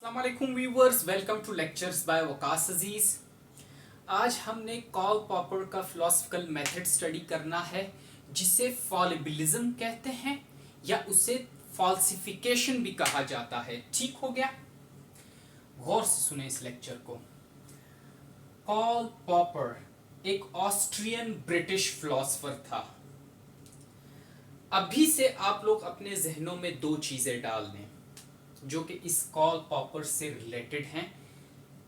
अस्सलामुअलैकुम viewers, welcome to lectures by Waqas Aziz. आज हमने कार्ल पॉपर का फिलोसफिकल मेथड स्टडी करना है, जिसे फॉलिबिलिज्म कहते हैं या उसे फॉल्सिफिकेशन भी कहा जाता है। ठीक हो गया? गौर से सुने इस लेक्चर को। कार्ल पॉपर एक ऑस्ट्रियन ब्रिटिश फिलोसफर था। अभी से आप लोग अपने जहनों में दो चीजें डाल दें जो कि इस कार्ल पॉपर से रिलेटेड हैं।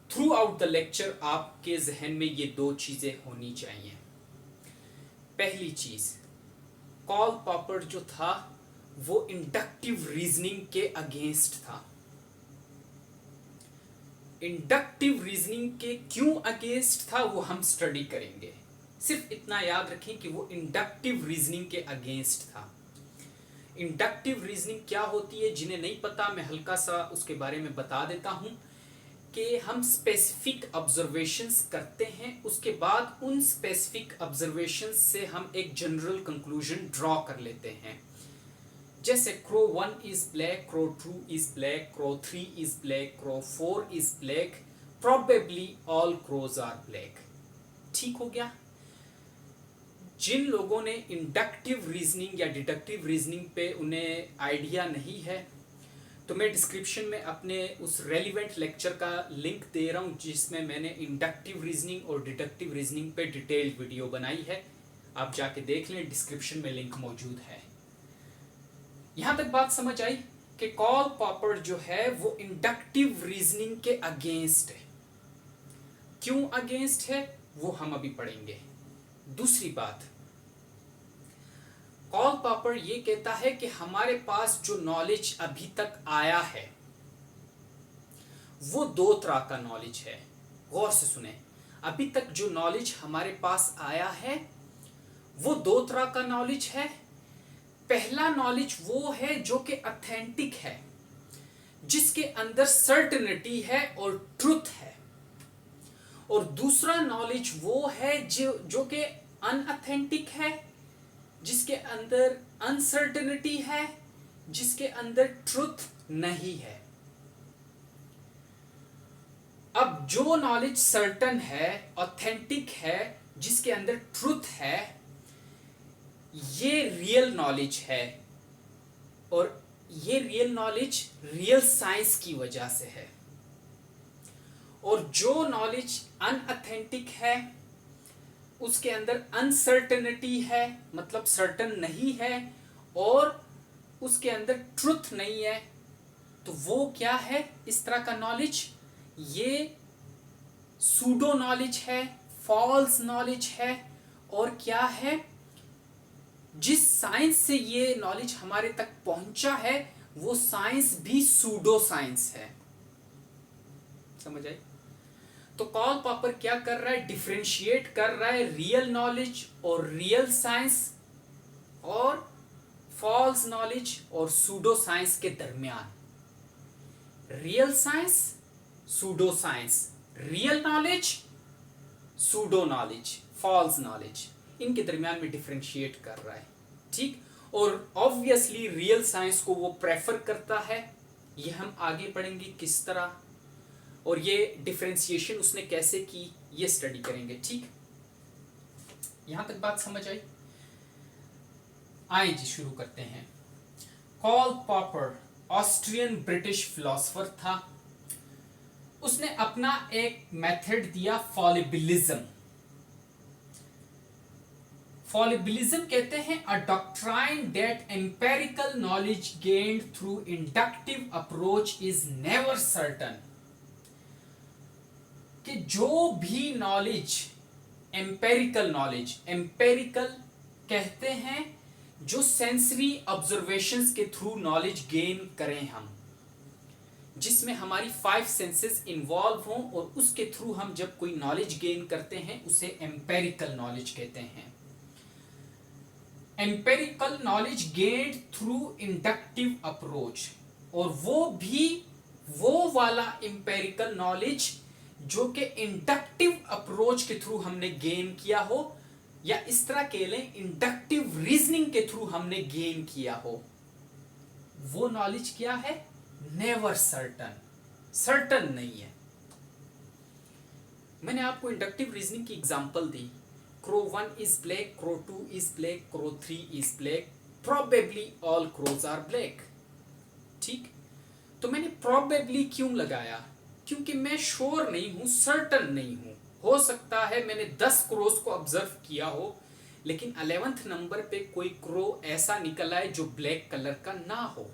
थ्रू आउट द लेक्चर आपके जहन में ये दो चीजें होनी चाहिए। पहली चीज, कार्ल पॉपर जो था वो इंडक्टिव रीजनिंग के अगेंस्ट था। इंडक्टिव रीजनिंग के क्यों अगेंस्ट था वो हम स्टडी करेंगे। सिर्फ इतना याद रखें कि वो इंडक्टिव रीजनिंग के अगेंस्ट था। इंडक्टिव रीजनिंग क्या होती है, जिन्हें नहीं पता मैं हल्का सा उसके बारे में बता देता हूं कि हम स्पेसिफिक ऑब्जर्वेशंस करते हैं, उसके बाद उन स्पेसिफिक ऑब्जर्वेशंस से हम एक जनरल कंक्लूजन ड्रॉ कर लेते हैं। जैसे crow 1 is black, crow 2 is black, crow 3 is black, crow 4 is black, probably all crows are black. ठीक हो गया? जिन लोगों ने इंडक्टिव रीजनिंग या डिडक्टिव रीजनिंग पे उन्हें आइडिया नहीं है, तो मैं डिस्क्रिप्शन में अपने उस रेलिवेंट लेक्चर का लिंक दे रहा हूँ जिसमें मैंने इंडक्टिव रीजनिंग और डिडक्टिव रीजनिंग पे डिटेल्ड वीडियो बनाई है। आप जाके देख लें, डिस्क्रिप्शन में लिंक मौजूद है। यहां तक बात समझ आई कि कार्ल पॉपर जो है वो इंडक्टिव रीजनिंग के अगेंस्ट है। क्यों अगेंस्ट है वो हम अभी पढ़ेंगे। दूसरी बात, कार्ल पॉपर ये कहता है कि हमारे पास जो नॉलेज अभी तक आया है वो दो तरह का नॉलेज है। गौर से सुने, अभी तक जो नॉलेज हमारे पास आया है वो दो तरह का नॉलेज है। पहला नॉलेज वो है जो कि ऑथेंटिक है, जिसके अंदर सर्टेनिटी है और ट्रुथ है। और दूसरा नॉलेज वो है जो कि अनऑथेंटिक है, जिसके अंदर अनसर्टेनिटी है, जिसके अंदर ट्रुथ नहीं है। अब जो नॉलेज सर्टन है, ऑथेंटिक है, जिसके अंदर ट्रुथ है, ये रियल नॉलेज है। और ये रियल नॉलेज रियल साइंस की वजह से है। और जो नॉलेज अनऑथेंटिक है, उसके अंदर अनसर्टेनिटी है, मतलब सर्टन नहीं है, और उसके अंदर ट्रुथ नहीं है, तो वो क्या है? इस तरह का नॉलेज ये सूडो नॉलेज है, फॉल्स नॉलेज है। और क्या है? जिस साइंस से ये नॉलेज हमारे तक पहुंचा है वो साइंस भी सूडो साइंस है। समझ आई? तो कार्ल पॉपर क्या कर रहा है? डिफरेंशिएट कर रहा है रियल नॉलेज और रियल साइंस और फॉल्स नॉलेज और सूडो साइंस के दरमियान। Real science, pseudo science, real knowledge, pseudo knowledge, false knowledge, इनके दरमियान में डिफरेंशिएट कर रहा है। ठीक? और ऑब्वियसली रियल साइंस को वो प्रेफर करता है। ये हम आगे पढ़ेंगे किस तरह, और ये डिफरेंशिएशन उसने कैसे की ये स्टडी करेंगे। ठीक? यहां तक बात समझ आई? आइए जी शुरू करते हैं। Karl Popper Austrian British philosopher था। उसने अपना एक मेथड दिया, फॉलिबिलिज्म। फॉलिबिलिज्म कहते हैं a doctrine that empirical knowledge gained through inductive approach is never certain. कि जो भी नॉलेज, एम्पेरिकल नॉलेज, एम्पेरिकल कहते हैं जो सेंसरी ऑब्जर्वेशंस के थ्रू नॉलेज गेन करें हम, जिसमें हमारी 5 सेंसेस इन्वॉल्व हों, और उसके थ्रू हम जब कोई नॉलेज गेन करते हैं उसे एम्पेरिकल नॉलेज कहते हैं। Empirical knowledge gained through inductive approach, और वो भी वो वाला एम्पेरिकल नॉलेज जो कि इंडक्टिव अप्रोच के थ्रू हमने गेन किया हो, या इस तरह कह लें इंडक्टिव रीजनिंग के थ्रू हमने गेन किया हो, वो नॉलेज क्या है? Never certain. सर्टन नहीं है। मैंने आपको इंडक्टिव रीजनिंग की एग्जांपल दी, crow 1 is black, crow 2 is black, crow 3 is black, probably all crows are black. ठीक, तो मैंने प्रोबेबली क्यों लगाया? क्योंकि मैं श्योर नहीं हूं, सर्टन नहीं हूं। हो सकता है मैंने 10 क्रोज को ऑब्जर्व किया हो, लेकिन 11th नंबर पे कोई क्रो ऐसा निकल आए जो ब्लैक कलर का ना हो।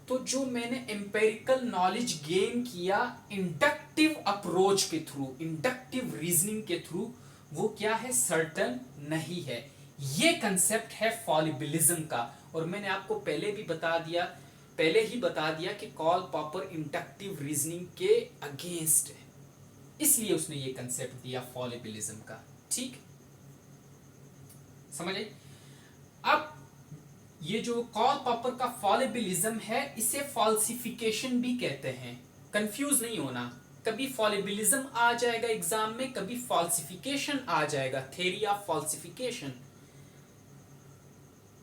तो जो मैंने एम्पेरिकल नॉलेज गेन किया इंडक्टिव अप्रोच के थ्रू, इंडक्टिव रीजनिंग के थ्रू, वो क्या है? सर्टन नहीं है। ये कंसेप्ट है फॉलिबिलिज्म का। और मैंने आपको पहले ही बता दिया कि कार्ल पॉपर इंडक्टिव रीजनिंग के अगेंस्ट है, इसलिए उसने ये कंसेप्ट दिया फॉलिबिलिज्म का। ठीक, समझ आई? अब ये जो कार्ल पॉपर का फॉलिबिलिज्म है, इसे फॉल्सिफिकेशन भी कहते हैं। कंफ्यूज नहीं होना, कभी फॉलिबिलिज्म आ जाएगा एग्जाम में, कभी फॉल्सिफिकेशन आ जाएगा, थ्योरी ऑफ फॉल्सिफिकेशन।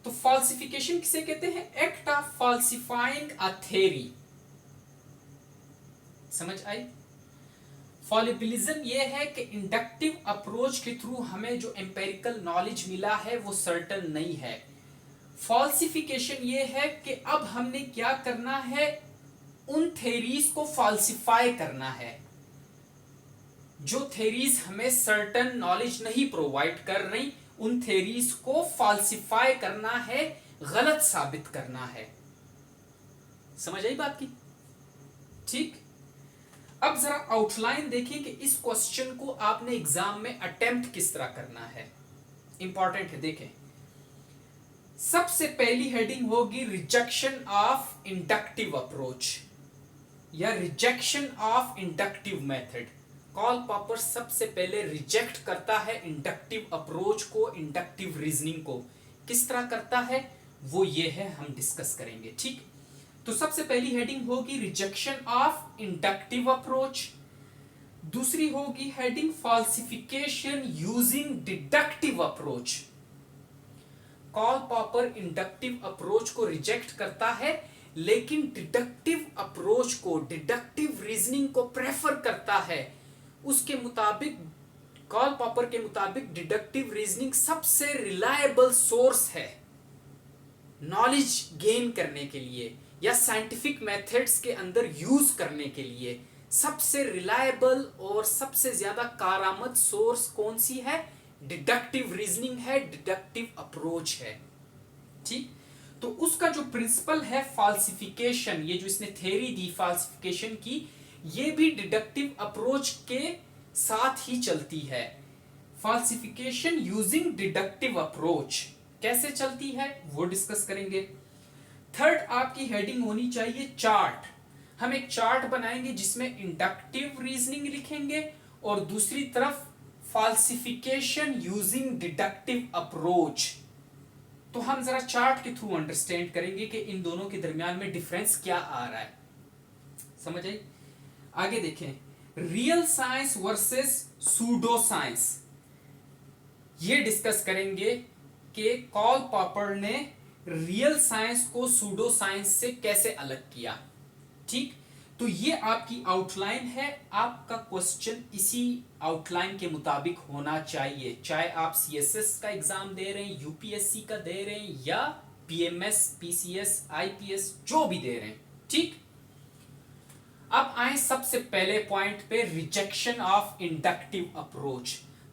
तो फॉल्सिफिकेशन किसे कहते हैं? Act of फॉल्सिफाइंग a theory. समझ आई? फॉलिबिलिज्म ये है कि इंडक्टिव अप्रोच के थ्रू हमें जो एम्पेरिकल नॉलेज मिला है वो सर्टन नहीं है। फॉल्सिफिकेशन ये है कि अब हमने क्या करना है? उन थेरीज को फॉल्सिफाई करना है। जो थेरीज हमें सर्टन नॉलेज नहीं प्रोवाइड कर रही, उन थेरीज को फॉल्सिफाई करना है, गलत साबित करना है। समझ आई बात की? ठीक, अब जरा आउटलाइन देखें कि इस क्वेश्चन को आपने एग्जाम में अटेम्प्ट किस तरह करना है। इंपॉर्टेंट है, देखें। सबसे पहली हेडिंग होगी रिजेक्शन ऑफ इंडक्टिव अप्रोच या rejection of inductive method. Karl Popper सबसे पहले रिजेक्ट करता है इंडक्टिव अप्रोच को, इंडक्टिव रीजनिंग को। किस तरह करता है वो ये है, हम डिस्कस करेंगे। ठीक, तो सबसे पहली हेडिंग होगी रिजेक्शन ऑफ इंडक्टिव अप्रोच। दूसरी होगी heading falsification using deductive approach. Karl Popper inductive approach को रिजेक्ट करता है, लेकिन डिडक्टिव अप्रोच को, डिडक्टिव रीजनिंग को प्रेफर करता है। उसके मुताबिक, कार्ल पॉपर के मुताबिक डिडक्टिव रीजनिंग सबसे रिलायबल सोर्स है नॉलेज गेन करने के लिए या साइंटिफिक मेथड्स के अंदर यूज करने के लिए। सबसे रिलायबल और सबसे ज्यादा कारआमद सोर्स कौन सी है? डिडक्टिव रीजनिंग है, डिडक्टिव अप्रोच है। ठीक, तो उसका जो प्रिंसिपल है फॉल्सिफिकेशन, ये जो इसने थ्योरी दी फॉल्सिफिकेशन की, ये भी डिडक्टिव अप्रोच के साथ ही चलती है। फॉल्सिफिकेशन यूजिंग डिडक्टिव अप्रोच कैसे चलती है वो डिस्कस करेंगे। थर्ड आपकी हेडिंग होनी चाहिए चार्ट। हम एक चार्ट बनाएंगे जिसमें इंडक्टिव रीजनिंग लिखेंगे और दूसरी तरफ फॉल्सिफिकेशन यूजिंग डिडक्टिव अप्रोच। तो हम जरा चार्ट के थ्रू अंडरस्टैंड करेंगे कि इन दोनों के दरमियान में डिफरेंस क्या आ रहा है। समझ आई? आगे देखें, real science versus pseudo science, ये डिस्कस करेंगे कि कार्ल पॉपर ने रियल साइंस को सूडो साइंस से कैसे अलग किया। ठीक, तो ये आपकी आउटलाइन है। आपका क्वेश्चन इसी आउटलाइन के मुताबिक होना चाहिए, चाहे आप सीएसएस का एग्जाम दे रहे हैं, यूपीएससी का दे रहे हैं, या पीएमएस, पीसीएस, आईपीएस, जो भी दे रहे हैं। ठीक, अब आए सबसे पहले पॉइंट पे, rejection of inductive approach.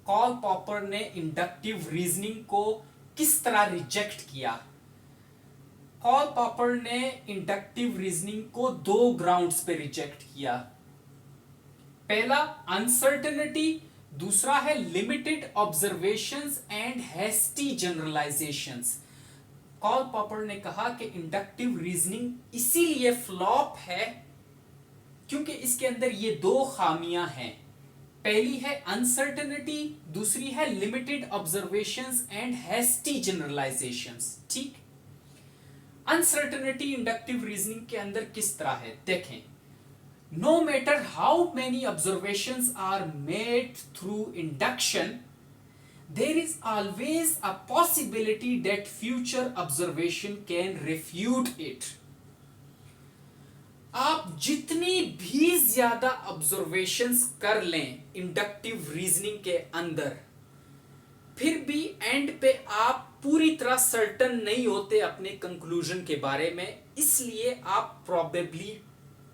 Karl Popper ने इंडक्टिव रीजनिंग को किस तरह रिजेक्ट किया? कार्ल पॉपर ने इंडक्टिव रीजनिंग को दो ग्राउंड्स पे रिजेक्ट किया। पहला अनसर्टेनिटी, दूसरा है limited observations and hasty generalisations. Karl Popper ने कहा कि इंडक्टिव रीजनिंग इसीलिए फ्लॉप है क्योंकि इसके अंदर ये दो खामियां हैं। पहली है अनसर्टेनिटी, दूसरी है limited observations and hasty generalisations. ठीक, अनसर्टेनिटी इंडक्टिव रीजनिंग के अंदर किस तरह है देखें। No matter how many observations are made through induction, there is always a possibility that future observation can refute it. आप जितनी भी ज्यादा ऑब्जर्वेशंस कर लें इंडक्टिव रीजनिंग के अंदर, फिर भी एंड पे आप पूरी तरह सर्टन नहीं होते अपने कंक्लूजन के बारे में। इसलिए आप प्रोबेबली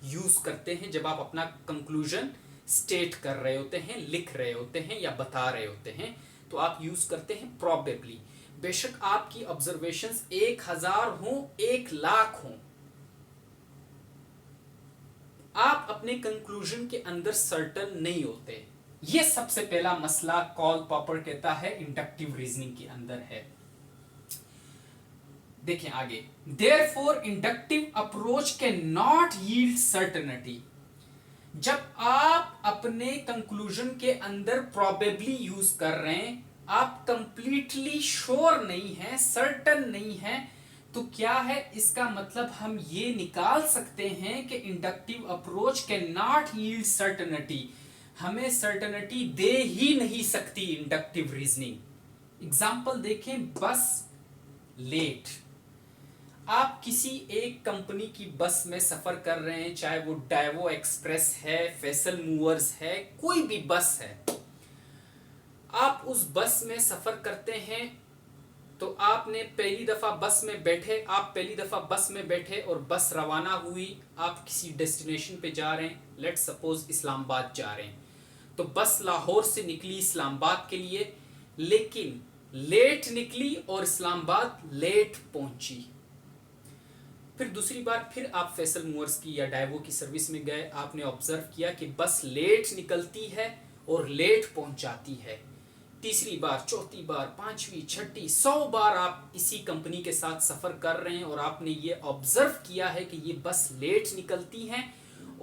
यूज करते हैं जब आप अपना कंक्लूजन स्टेट कर रहे होते हैं, लिख रहे होते हैं या बता रहे होते हैं, तो आप यूज करते हैं प्रोबेबली। बेशक आपकी ऑब्जर्वेशंस 1000 हो, 1,00,000 हो, आप अपने कंक्लूजन के अंदर सर्टन नहीं होते। यह सबसे पहला मसला कार्ल पॉपर कहता है इंडक्टिव रीजनिंग के अंदर है। देखें आगे, therefore inductive approach can not yield certainty. जब आप अपने कंक्लूजन के अंदर प्रोबेबली यूज कर रहे हैं, आप कंप्लीटली श्योर नहीं है, सर्टन नहीं है, तो क्या है इसका मतलब हम ये निकाल सकते हैं कि inductive approach can not yield certainty, हमें सर्टेनिटी दे ही नहीं सकती इंडक्टिव रीजनिंग। एग्जांपल देखें, बस लेट। आप किसी एक कंपनी की बस में सफर कर रहे हैं, चाहे वो डाइवो एक्सप्रेस है, फैसल मूवर्स है, कोई भी बस है। आप उस बस में सफर करते हैं, तो आपने पहली दफा बस में बैठे, आप पहली दफा बस में बैठे और बस रवाना हुई, आप किसी डेस्टिनेशन पे जा रहे हैं, लेट्स सपोज इस्लामाबाद जा रहे हैं। तो बस लाहौर से निकली इस्लामाबाद के लिए, लेकिन लेट निकली और इस्लामाबाद लेट पहुंची। फिर दूसरी बार फिर आप फैसल मूवर्स की या डाइवो की सर्विस में गए, आपने ऑब्जर्व किया कि बस लेट निकलती है और लेट पहुंच जाती है। तीसरी बार, चौथी बार, पांचवी, छठी, 100 बार आप इसी कंपनी के साथ सफर कर रहे हैं और आपने ये ऑब्जर्व किया है कि ये बस लेट निकलती हैं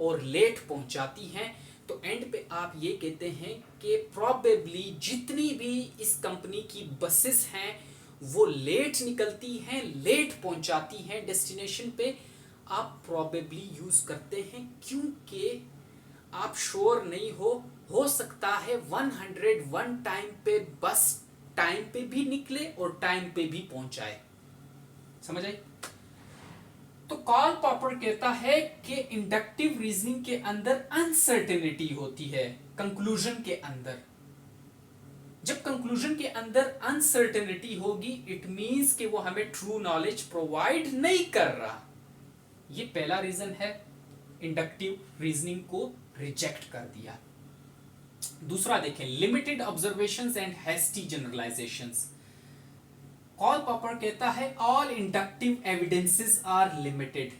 और लेट पहुंच जाती हैं। तो एंड पे आप ये कहते हैं कि प्रोबेबली जितनी भी इस कंपनी की बसेस हैं वो लेट निकलती हैं, लेट पहुंचाती हैं डेस्टिनेशन पे। आप प्रोबेबली यूज करते हैं क्योंकि आप श्योर नहीं हो सकता है 101 टाइम पे बस टाइम पे भी निकले और टाइम पे भी पहुंचाए। समझ आई? तो कार्ल पॉपर कहता है कि इंडक्टिव रीजनिंग के अंदर अनसर्टेनिटी होती है कंक्लूजन के अंदर। जब कंक्लूजन के अंदर अनसर्टेनिटी होगी, इट मींस कि वो हमें ट्रू नॉलेज प्रोवाइड नहीं कर रहा। ये पहला रीजन है, इंडक्टिव रीजनिंग को रिजेक्ट कर दिया। दूसरा देखें, limited observations and hasty generalisations. Karl Popper कहता है all inductive evidences are limited.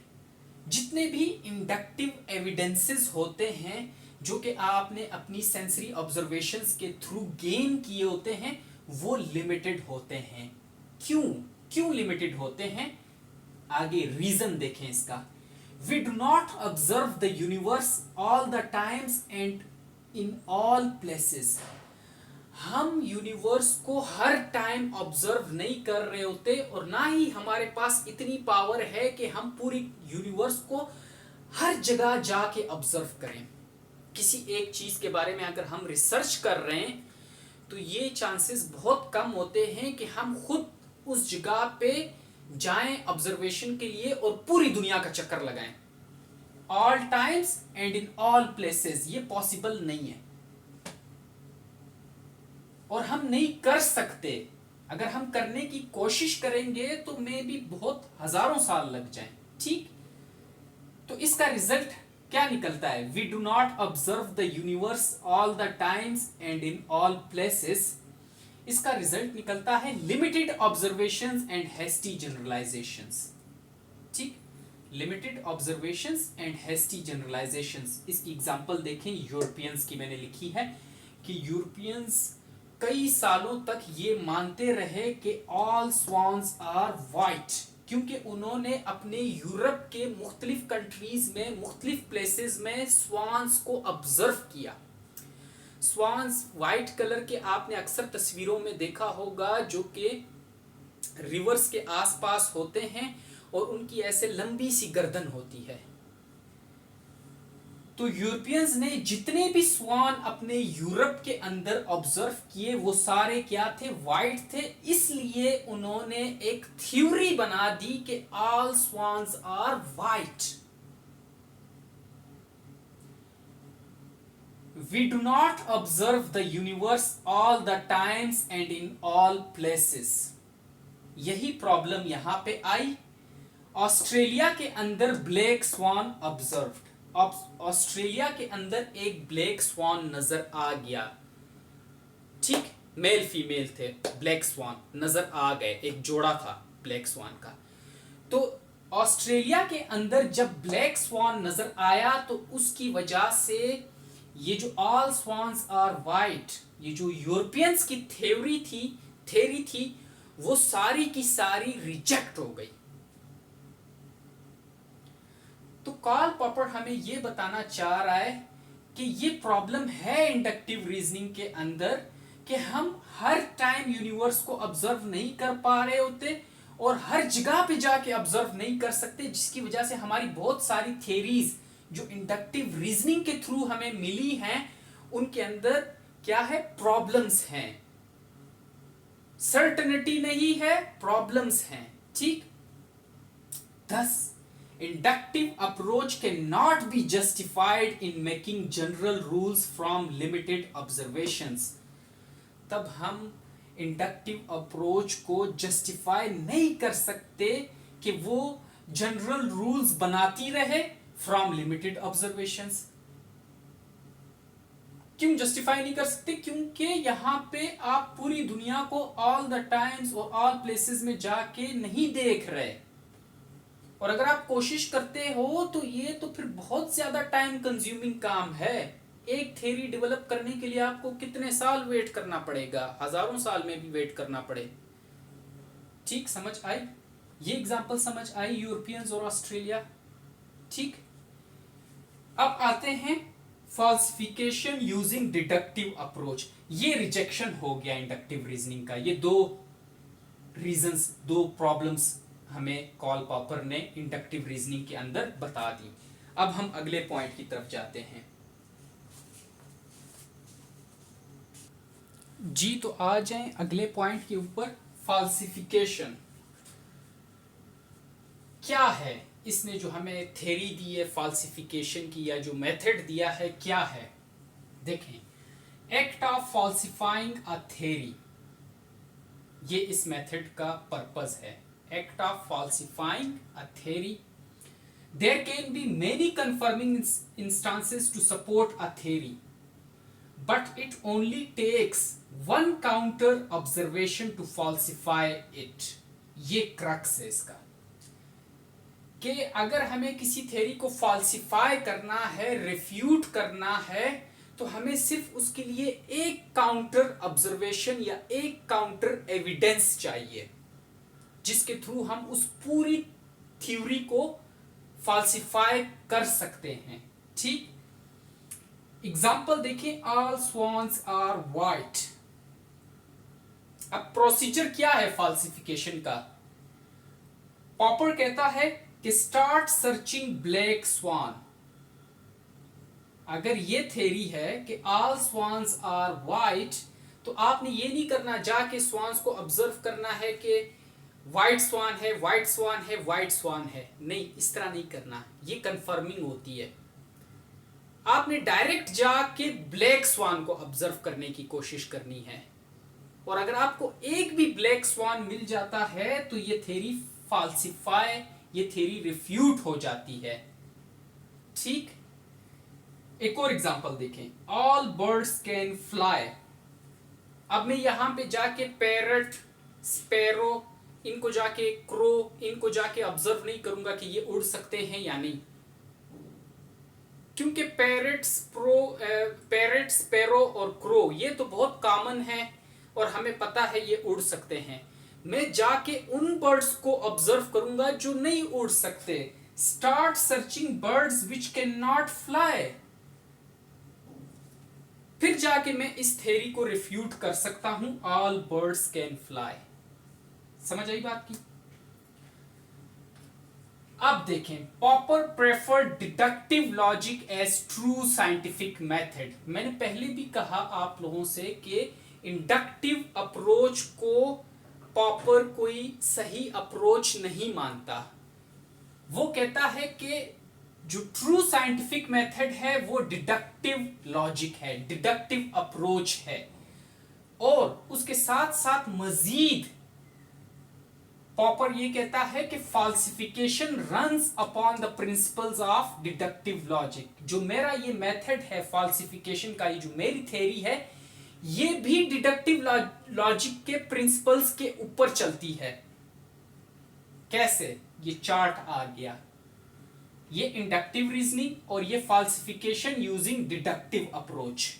जितने भी इंडक्टिव एविडेंसेस होते हैं जो कि आपने अपनी सेंसरी ऑब्जर्वेशंस के थ्रू गेन किए होते हैं, वो लिमिटेड होते हैं। क्यों लिमिटेड होते हैं? आगे रीजन देखें इसका। We do not observe the universe all the times and in all places. हम यूनिवर्स को हर टाइम ऑब्जर्व नहीं कर रहे होते और ना ही हमारे पास इतनी पावर है कि हम पूरी यूनिवर्स को हर जगह जाके ऑब्जर्व करें। किसी एक चीज के बारे में अगर हम रिसर्च कर रहे हैं तो ये चांसेस बहुत कम होते हैं कि हम खुद उस जगह पे जाएं ऑब्जर्वेशन के लिए और पूरी दुनिया का चक्कर लगाएं। All times and in all places ये पॉसिबल नहीं है और हम नहीं कर सकते। अगर हम करने की कोशिश करेंगे तो मे भी बहुत हजारों साल लग जाएं। ठीक, तो इसका रिजल्ट क्या निकलता है? We do not observe the universe all the times and in all places. इसका रिजल्ट निकलता है limited observations and hasty generalisations. ठीक, limited observations and hasty generalisations. इसकी एग्जांपल देखें, यूरोपियंस की मैंने लिखी है कि यूरोपियंस कई सालों तक ये मानते रहे कि ऑल स्वान्स आर वाइट, क्योंकि उन्होंने अपने यूरोप के मुख्तलिफ कंट्रीज में, मुख्तलिफ प्लेसेस में स्वान्स को ऑब्जर्व किया। स्वान्स वाइट कलर के आपने अक्सर तस्वीरों में देखा होगा, जो कि रिवर्स के आसपास होते हैं और उनकी ऐसे लंबी सी गर्दन होती है। तो यूरोपियंस ने जितने भी स्वान अपने यूरोप के अंदर ऑब्जर्व किए वो सारे क्या थे? वाइट थे। इसलिए उन्होंने एक थ्योरी बना दी कि all swans are white. We do not observe the universe all the times and in all places. यही प्रॉब्लम यहां पे आई। ऑस्ट्रेलिया के अंदर ब्लैक स्वान ऑब्जर्व्ड। ऑस्ट्रेलिया के अंदर एक ब्लैक स्वान नजर आ गया, ठीक, मेल फीमेल थे, ब्लैक स्वान नजर आ गए, एक जोड़ा था ब्लैक स्वान का। तो ऑस्ट्रेलिया के अंदर जब ब्लैक स्वान नजर आया तो उसकी वजह से ये जो ऑल स्वान्स आर वाइट, ये जो यूरोपियंस की थ्योरी थी वो सारी की सारी रिजेक्ट हो गई। तो कार्ल पॉपर हमें ये बताना चाह रहा है कि ये प्रॉब्लम है इंडक्टिव रीजनिंग के अंदर कि हम हर टाइम यूनिवर्स को ऑब्जर्व नहीं कर पा रहे होते और हर जगह पे जाके ऑब्जर्व नहीं कर सकते, जिसकी वजह से हमारी बहुत सारी थियरीज जो इंडक्टिव रीजनिंग के थ्रू हमें मिली हैं उनके अंदर क्या है, प्रॉब्लम्स हैं, सर्टेनिटी नहीं है, प्रॉब्लम्स हैं, ठीक। Thus inductive approach cannot be justified in making general rules from limited observations। तब हम इंडक्टिव अप्रोच को जस्टिफाई नहीं कर सकते कि वो जनरल रूल्स बनाती रहे फ्रॉम लिमिटेड ऑब्जर्वेशंस। क्यों जस्टिफाई नहीं कर सकते? क्योंकि यहां पे आप पूरी दुनिया को ऑल द टाइम्स और ऑल प्लेसेस में जाके नहीं देख रहे, और अगर आप कोशिश करते हो तो ये तो फिर बहुत ज्यादा टाइम कंज्यूमिंग काम है। एक थ्योरी डेवलप करने के लिए आपको कितने साल वेट करना पड़ेगा, हजारों साल में भी वेट करना पड़े, ठीक। समझ आई? ये एग्जांपल समझ आई यूरोपियंस और ऑस्ट्रेलिया, ठीक। अब आते हैं फॉल्सिफिकेशन यूजिंग डिडक्टिव अप्रोच। ये रिजेक्शन हो गया इंडक्टिव रीजनिंग का। ये दो रीजंस, दो प्रॉब्लम्स हमें कार्ल पॉपर ने इंडक्टिव रीजनिंग के अंदर बता दी। अब हम अगले पॉइंट की तरफ जाते हैं। जी, तो आ जाएं अगले पॉइंट के ऊपर। फॉल्सिफिकेशन क्या है? इसने जो हमें थ्योरी दी है फॉल्सिफिकेशन की, या जो मेथड दिया है, क्या है? देखें, एक्ट ऑफ फॉल्सिफाइंग अ थ्योरी, ये इस मेथड का पर्पस है। Act of falsifying a theory. There can be many confirming instances to support a theory, but it only takes one counter observation to falsify it. ये crux है इसका कि अगर हमें किसी थ्योरी को फॉल्सिफाई करना है, रिफ्यूट करना है, तो हमें सिर्फ उसके लिए एक काउंटर ऑब्जर्वेशन या एक काउंटर एविडेंस चाहिए जिसके थ्रू हम उस पूरी थ्योरी को फॉल्सिफाई कर सकते हैं, ठीक। एग्जाम्पल देखें, ऑल स्वान्स आर वाइट। अब प्रोसीजर क्या है फॉल्सिफिकेशन का? पॉपर कहता है कि स्टार्ट सर्चिंग ब्लैक स्वान। अगर ये थ्योरी है कि ऑल स्वान्स आर वाइट, तो आपने ये नहीं करना जाके स्वान्स को ऑब्जर्व करना है कि व्हाइट स्वान है, व्हाइट स्वान है, व्हाइट स्वान है। नहीं, इस तरह नहीं करना, ये कंफर्मिंग होती है। आपने डायरेक्ट जाके ब्लैक स्वान को ऑब्जर्व करने की कोशिश करनी है, और अगर आपको एक भी ब्लैक स्वान मिल जाता है तो ये थ्योरी फॉल्सिफाई, ये थ्योरी रिफ्यूट हो जाती है, ठीक। एक और एग्जांपल देखें, ऑल बर्ड्स कैन फ्लाई। अब मैं यहां पे जाके पैरट, स्पैरो, इनको जाके क्रो, इनको जाके ऑब्जर्व नहीं करूंगा कि ये उड़ सकते हैं या नहीं, क्योंकि पैरट, स्पैरो और क्रो ये तो बहुत कॉमन है और हमें पता है ये उड़ सकते हैं। मैं जाके उन बर्ड्स को ऑब्जर्व करूंगा जो नहीं उड़ सकते। Start searching birds which can not fly. फिर जाके मैं इस थ्योरी को रिफ्यूट कर सकता हूं, ऑल बर्ड्स कैन फ्लाई। समझ आई बात की? अब देखें, Popper preferred deductive logic as true scientific method. मैंने पहले भी कहा आप लोगों से कि इंडक्टिव अप्रोच को पॉपर कोई सही अप्रोच नहीं मानता। वो कहता है कि जो ट्रू साइंटिफिक मेथड है वो डिडक्टिव लॉजिक है, डिडक्टिव अप्रोच है। और उसके साथ साथ मजीद पॉपर ये कहता है कि फाल्सिफिकेशन runs upon the principles of deductive logic. जो मेरा ये मेथड है फाल्सिफिकेशन का, ये जो मेरी थ्योरी है, ये भी डिडक्टिव लॉजिक के प्रिंसिपल्स के ऊपर चलती है। कैसे? ये चार्ट आ गया, ये इंडक्टिव रीजनिंग और ये फाल्सिफिकेशन यूजिंग डिडक्टिव अप्रोच।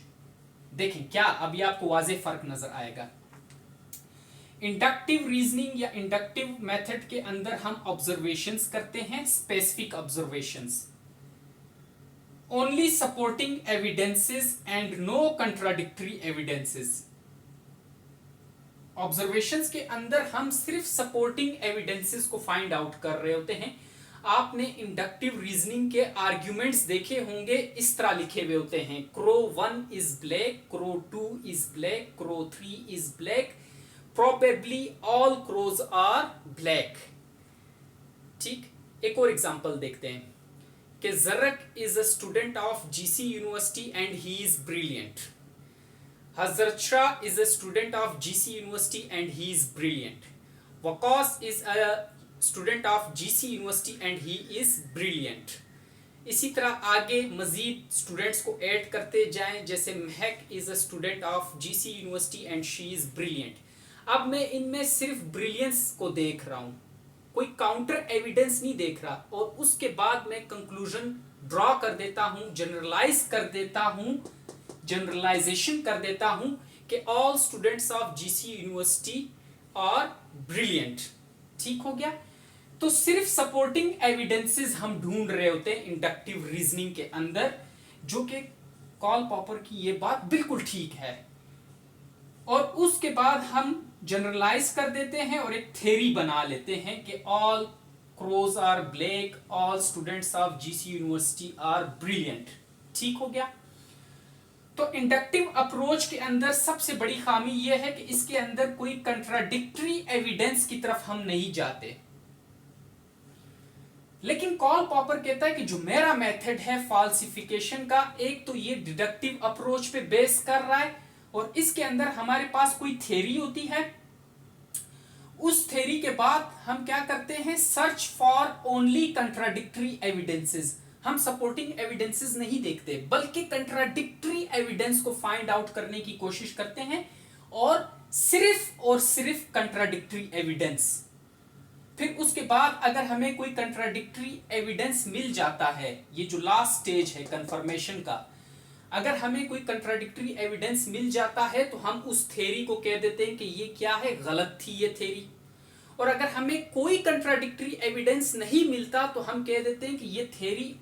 देखें क्या अभी आपको वाज़ेह फर्क नजर आएगा। इंडक्टिव रीजनिंग या इंडक्टिव मेथड के अंदर हम ऑब्जर्वेशंस करते हैं, specific observations, only supporting evidences and no contradictory evidences. Observations के अंदर हम सिर्फ सपोर्टिंग एविडेंसेस को फाइंड आउट कर रहे होते हैं। आपने इंडक्टिव रीजनिंग के आर्ग्यूमेंट्स देखे होंगे, इस तरह लिखे हुए होते हैं, crow 1 is black, crow 2 is black, crow 3 is black, probably all crows are black। ठीक, एक और एग्जांपल देखते हैं कि Zarak is a student of GC university and he is brilliant. Hazrat Shah is a student of GC university and he is brilliant. Waqas is a student of GC university and he is brilliant. इसी तरह आगे मजीद students को add करते जाएं, जैसे महक is a student of GC university and she is brilliant. अब मैं इनमें सिर्फ ब्रिलियंस को देख रहा हूं, कोई काउंटर एविडेंस नहीं देख रहा, और उसके बाद मैं कंक्लूजन ड्रॉ कर देता हूं, जनरलाइज कर देता हूं, जनरलाइजेशन कर देता हूं कि all students of GC university are brilliant. ठीक हो गया। तो सिर्फ सपोर्टिंग एविडेंसेस हम ढूंढ रहे होते हैं इंडक्टिव रीजनिंग के अंदर, जो कि कार्ल पॉपर की ये बात बिल्कुल ठीक है। और उसके बाद हम जनरलाइज कर देते हैं और एक थ्योरी बना लेते हैं कि all crows are black, all students of GC university are brilliant. ठीक हो गया। तो इंडक्टिव अप्रोच के अंदर सबसे बड़ी खामी यह है कि इसके अंदर कोई कंट्राडिक्टरी एविडेंस की तरफ हम नहीं जाते। लेकिन कार्ल पॉपर कहता है कि जो मेरा मेथड है फाल्सिफिकेशन का, एक तो ये डिडक्टिव अप्रोच पे बेस कर रहा है, और इसके अंदर हमारे पास कोई थ्योरी होती है। उस थ्योरी के बाद हम क्या करते हैं, search for only contradictory evidences. हम सपोर्टिंग एविडेंसेस नहीं देखते, बल्कि कंट्राडिक्टरी एविडेंस को फाइंड आउट करने की कोशिश करते हैं, और सिर्फ कंट्राडिक्टरी एविडेंस। फिर उसके बाद अगर हमें कोई कंट्राडिक्टरी एविडेंस मिल जाता है, ये जो लास्ट स्टेज है कंफर्मेशन का, अगर हमें कोई कंट्राडिक्टरी एविडेंस मिल जाता है तो हम उस थ्योरी को कह देते हैं कि ये क्या है, गलत थी ये थ्योरी। और अगर हमें कोई कंट्राडिक्टरी एविडेंस नहीं मिलता तो हम कह देते हैं कि ये थ्योरी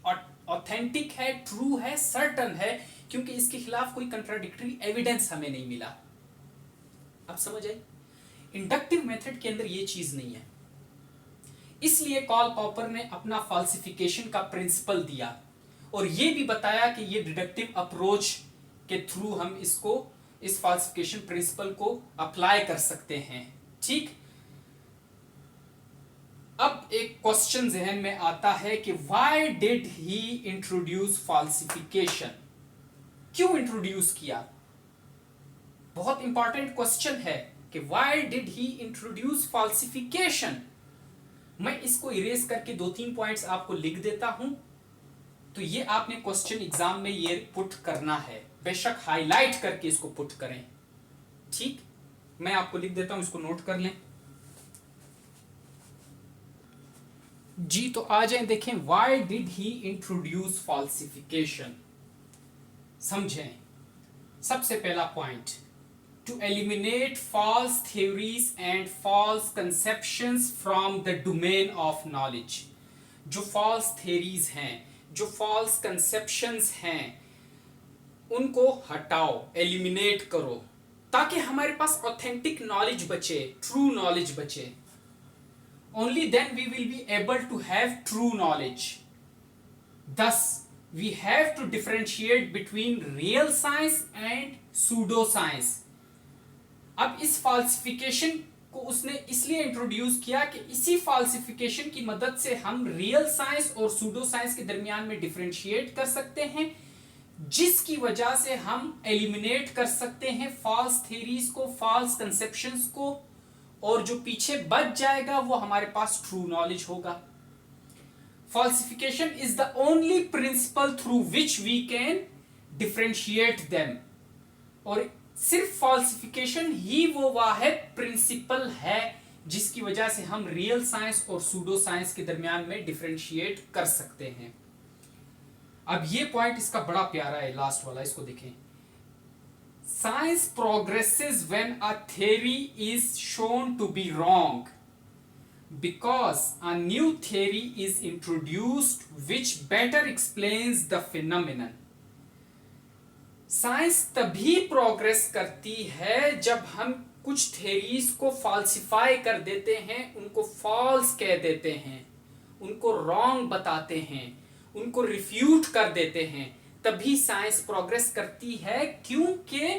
ऑथेंटिक है, ट्रू है, सर्टन है, क्योंकि इसके खिलाफ कोई कंट्राडिक्टरी एविडेंस हमें नहीं मिला। अब समझ आई? इंडक्टिव मेथड के अंदर ये चीज नहीं है। इसलिए कार्ल पॉपर ने अपना फाल्सिफिकेशन का प्रिंसिपल दिया और ये भी बताया कि ये डिडक्टिव अप्रोच के थ्रू हम इस फाल्सिफिकेशन प्रिंसिपल को अप्लाई कर सकते हैं। ठीक। अब एक क्वेश्चन जहन में आता है कि व्हाई डिड ही इंट्रोड्यूस फाल्सिफिकेशन? क्यों इंट्रोड्यूस किया? बहुत इंपॉर्टेंट क्वेश्चन है कि व्हाई डिड ही इंट्रोड्यूस फाल्सिफिकेशन। मैं इसको इरेज करके 2-3 पॉइंट्स आपको लिख देता हूं, तो ये आपने क्वेश्चन एग्जाम में ये पुट करना है, बेशक हाईलाइट करके इसको पुट करें। ठीक, मैं आपको लिख देता हूं, इसको नोट कर लें जी। तो आ जाएं, देखें, व्हाई डिड ही इंट्रोड्यूस फाल्सिफिकेशन। समझें। सबसे पहला point, to eliminate false theories and false conceptions from the domain of knowledge। जो false theories हैं, जो false conceptions हैं, उनको हटाओ, eliminate करो, ताकि हमारे पास authentic knowledge बचे, true knowledge बचे। Only then we will be able to have true knowledge। Thus we have to differentiate between real science and pseudo science। अब इस फाल्सिफिकेशन को उसने इसलिए इंट्रोड्यूस किया कि इसी फाल्सिफिकेशन की मदद से हम रियल साइंस और सूडो साइंस के दरमियान में डिफरेंशिएट कर सकते हैं, जिसकी वजह से हम एलिमिनेट कर सकते हैं फॉल्स थ्योरीज को, फॉल्स कंसेप्शंस को, और जो पीछे बच जाएगा वो हमारे पास ट्रू नॉलेज होगा। Falsification is the only principle through which we can differentiate them। और सिर्फ falsification ही वो वाहिद प्रिंसिपल है जिसकी वजह से हम रियल साइंस और सूडो साइंस के दरमियान में डिफरेंशिएट कर सकते हैं। अब ये पॉइंट इसका बड़ा प्यारा है, लास्ट वाला, इसको देखें। Science progresses when a theory is shown to be wrong because a new theory is introduced which better explains the phenomenon। Science तभी प्रोग्रेस करती है जब हम कुछ थ्योरीज को फाल्सिफाई कर देते हैं, उनको फॉल्स कह देते हैं, उनको रॉन्ग बताते हैं, उनको रिफ्यूट कर देते हैं, तभी साइंस प्रोग्रेस करती है। क्योंकि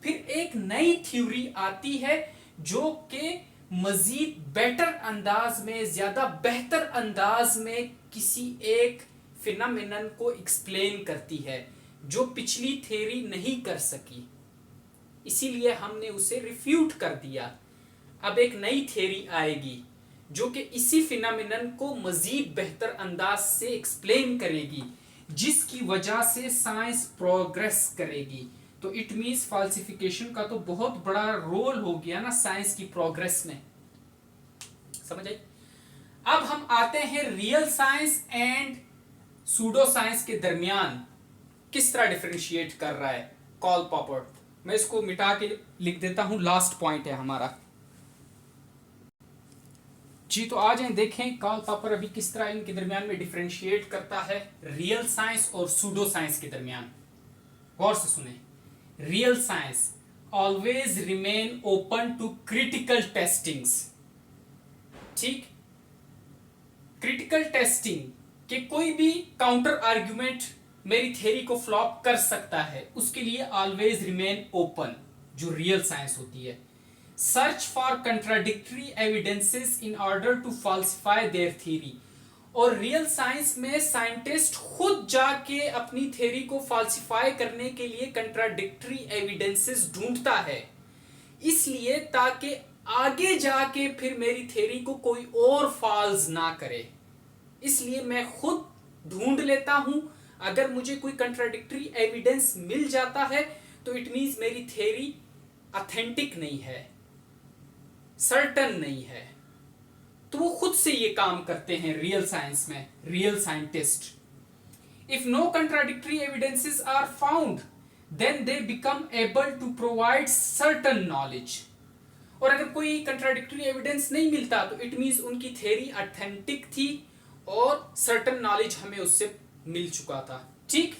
फिर एक नई थ्योरी आती है जो कि मजीद बेटर अंदाज में, ज्यादा बेहतर अंदाज में किसी एक फिनोमेनन को एक्सप्लेन करती है जो पिछली थ्योरी नहीं कर सकी, इसीलिए हमने उसे रिफ्यूट कर दिया। अब एक नई थ्योरी आएगी जो कि इसी फिनोमेनन को मजीद बेहतर अंदाज से एक्सप्लेन करेगी, जिसकी वजह से साइंस प्रोग्रेस करेगी। तो इट मींस फाल्सिफिकेशन का तो बहुत बड़ा रोल हो गया ना साइंस की प्रोग्रेस में, समझ आई। अब हम आते हैं real science and pseudo science के दरमियान किस तरह डिफरेंशिएट कर रहा है कार्ल पॉपर। मैं इसको मिटा के लिख देता हूं, लास्ट पॉइंट है हमारा जी। तो आ जाएं देखें कार्ल पॉपर अभी किस तरह इनके दरमियान में डिफरेंशिएट करता है, रियल साइंस और सूडो साइंस के दरमियान। गौर से सुने। Real science always remain open to critical testings। ठीक, क्रिटिकल टेस्टिंग के कोई भी काउंटर आर्ग्यूमेंट मेरी थ्योरी को फ्लॉप कर सकता है, उसके लिए ऑलवेज रिमेन ओपन, जो रियल साइंस होती है। Search for contradictory evidences in order to falsify their theory. और रियल साइंस में साइंटिस्ट खुद जाके अपनी थ्योरी को फाल्सिफाई करने के लिए कंट्राडिक्टरी एविडेंसेस ढूंढता है, इसलिए ताकि आगे जाके फिर मेरी थ्योरी को कोई और फॉल्स ना करे। इसलिए मैं खुद ढूंढ लेता हूं, अगर मुझे कोई कंट्राडिक्टरी एविडेंस मिल जाता है तो इट मींस मेरी थ्योरी ऑथेंटिक नहीं है, सर्टन नहीं है। तो वो खुद से ये काम करते हैं रियल साइंस में, real scientist. If no contradictory evidences are found then they become able to provide certain knowledge. और अगर कोई कंट्राडिक्टरी एविडेंस नहीं मिलता तो इट मींस उनकी थ्योरी ऑथेंटिक थी और सर्टन नॉलेज हमें उससे मिल चुका था। ठीक,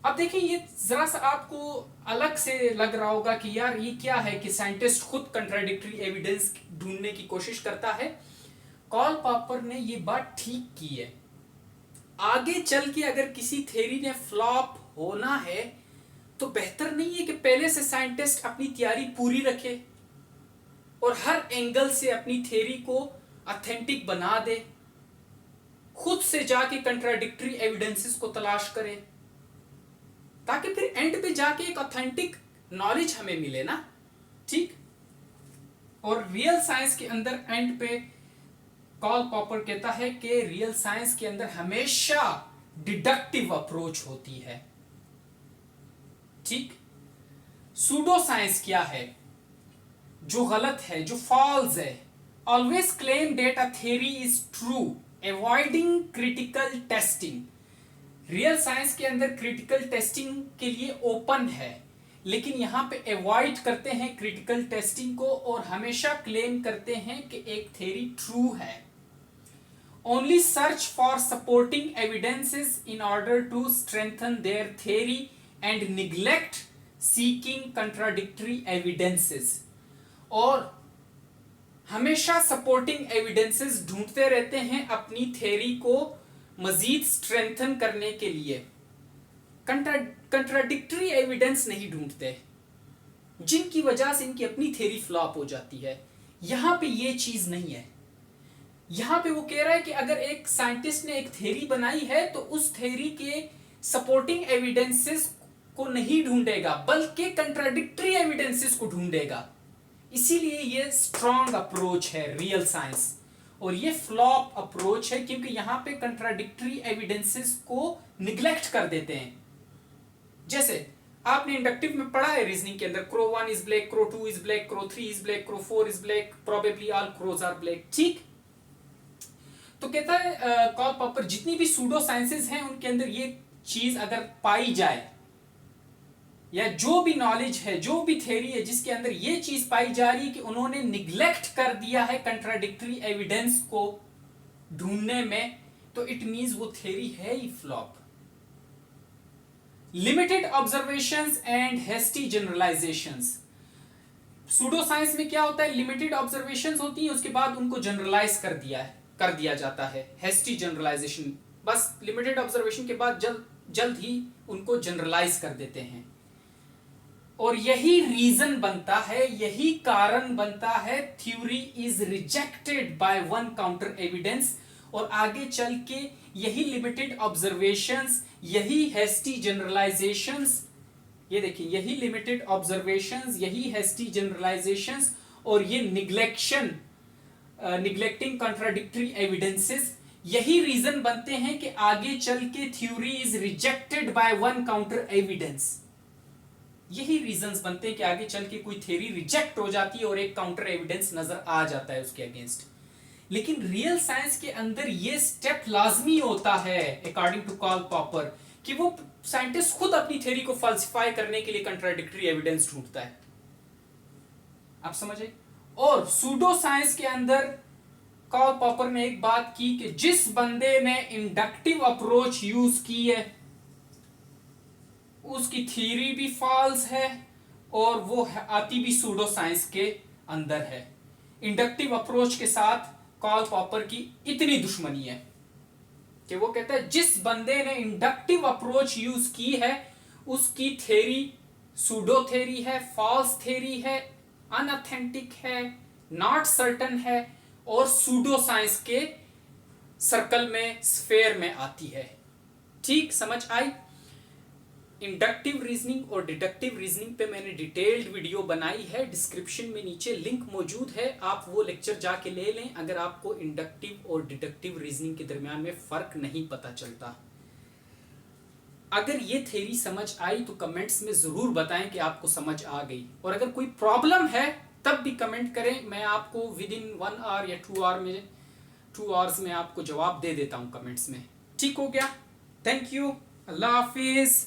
अब देखिए ये जरा सा आपको अलग से लग रहा होगा कि यार ये क्या है कि साइंटिस्ट खुद कंट्राडिक्टरी एविडेंस ढूंढने की कोशिश करता है। कार्ल पॉपर ने ये बात ठीक की है। आगे चल के अगर किसी थ्योरी ने फ्लॉप होना है तो बेहतर नहीं है कि पहले से साइंटिस्ट अपनी तैयारी पूरी रखे और हर एंगल से अपनी थ्योरी को ऑथेंटिक बना दे, खुद से जाके कंट्राडिक्टरी एविडेंसेस को तलाश करे, ताकि फिर एंड पे जाके एक ऑथेंटिक नॉलेज हमें मिले ना। ठीक, और रियल साइंस के अंदर एंड पे कार्ल पॉपर कहता है कि रियल साइंस के अंदर हमेशा डिडक्टिव अप्रोच होती है। ठीक, सूडो साइंस क्या है, जो गलत है, जो फॉल्स है। Always claim that a theory is true avoiding critical testing. Real science के अंदर क्रिटिकल टेस्टिंग के लिए ओपन है, लेकिन यहां पे अवॉइड करते हैं क्रिटिकल टेस्टिंग को और हमेशा क्लेम करते हैं कि एक थ्योरी ट्रू है। Only search for supporting evidences in order to strengthen their theory and neglect seeking contradictory evidences। और हमेशा सपोर्टिंग एविडेंसेस ढूंढते रहते हैं अपनी थ्योरी को मजीद स्ट्रेंथन करने के लिए। कंट्राडिक्टरी एविडेंस नहीं ढूंढते, जिनकी वजह से इनकी अपनी थ्योरी फ्लॉप हो जाती है। यहां पे ये चीज नहीं है। यहां पे वो कह रहा है कि अगर एक साइंटिस्ट ने एक थ्योरी बनाई है तो उस थ्योरी के सपोर्टिंग एविडेंसेस को नहीं ढूंढेगा बल्कि कंट्राडिक्टरी एविडेंसेस को ढूंढेगा। इसीलिए ये स्ट्रॉन्ग अप्रोच है रियल साइंस, और ये फ्लॉप अप्रोच है क्योंकि यहां पे कंट्राडिक्टरी एविडेंसेस को निग्लेक्ट कर देते हैं। जैसे आपने इंडक्टिव में पढ़ा है रीजनिंग के अंदर, crow 1 is black, crow 2 is black, crow 3 is black, crow 4 is black, probably all crows are black. ठीक, तो कहता है कार्ल पॉपर जितनी भी सूडो साइंसेस हैं उनके अंदर ये चीज अगर पाई जाए, या जो भी नॉलेज है, जो भी थ्योरी है जिसके अंदर ये चीज पाई जा रही है कि उन्होंने निग्लेक्ट कर दिया है कंट्राडिक्टरी एविडेंस को ढूंढने में, तो इट मींस वो थ्योरी है ही flop. Limited observations and hasty generalisations. Pseudo science में क्या होता है, लिमिटेड ऑब्जर्वेशंस होती है, उसके बाद उनको जनरलाइज कर दिया जाता है, हेस्टी जनरलाइजेशन। बस लिमिटेड ऑब्जर्वेशन के बाद जल्द ही उनको जनरलाइज कर देते हैं, और यही रीजन बनता है, यही कारण बनता है theory is rejected by one counter evidence. और आगे चल के यही लिमिटेड ऑब्जर्वेशंस, यही हेस्टी जनरलाइजेशंस, ये देखिए यही लिमिटेड ऑब्जर्वेशंस, यही हेस्टी जनरलाइजेशंस और ये निग्लेक्टिंग कॉन्ट्राडिक्टरी एविडेंसेस, यही रीजन बनते हैं कि आगे चल के theory is rejected by one counter evidence. यही रीजंस बनते हैं कि आगे चल के कोई थ्योरी रिजेक्ट हो जाती है और एक काउंटर एविडेंस नजर आ जाता है उसके अगेंस्ट। लेकिन रियल साइंस के अंदर ये स्टेप लाजमी होता है अकॉर्डिंग टू कार्ल पॉपर, कि वो साइंटिस्ट खुद अपनी थ्योरी को फॉल्सिफाई करने के लिए कंट्राडिक्टरी एविडेंस ढूंढता है। आप समझे? और सूडो साइंस के अंदर कार्ल पॉपर ने एक बात की कि जिस बंदे ने इंडक्टिव अप्रोच यूज की है उसकी थ्योरी भी फॉल्स है और वो आती भी सूडो साइंस के अंदर है। इंडक्टिव अप्रोच के साथ कार्ल पॉपर की इतनी दुश्मनी है कि वो कहता है जिस बंदे ने इंडक्टिव अप्रोच यूज की है उसकी थ्योरी सूडो थ्योरी है, फॉल्स थ्योरी है, अनऑथेंटिक है, नॉट सर्टन है और सूडो साइंस के सर्कल में, स्फेयर में आती है। ठीक समझ आई? इंडक्टिव रीजनिंग और डिडक्टिव रीजनिंग पे मैंने डिटेल्ड वीडियो बनाई है, डिस्क्रिप्शन में नीचे लिंक मौजूद है, आप वो लेक्चर जाके ले लें अगर आपको इंडक्टिव और डिडक्टिव रीजनिंग के दरमियान में फर्क नहीं पता चलता। अगर ये थ्योरी समझ आई तो कमेंट्स में जरूर बताएं कि आपको समझ आ गई, और अगर कोई प्रॉब्लम है तब भी कमेंट करें, मैं आपको विद इन 1 आवर या 2 आवर्स में आपको जवाब दे देता हूं कमेंट्स में। ठीक हो गया? Thank you, Allah Hafiz.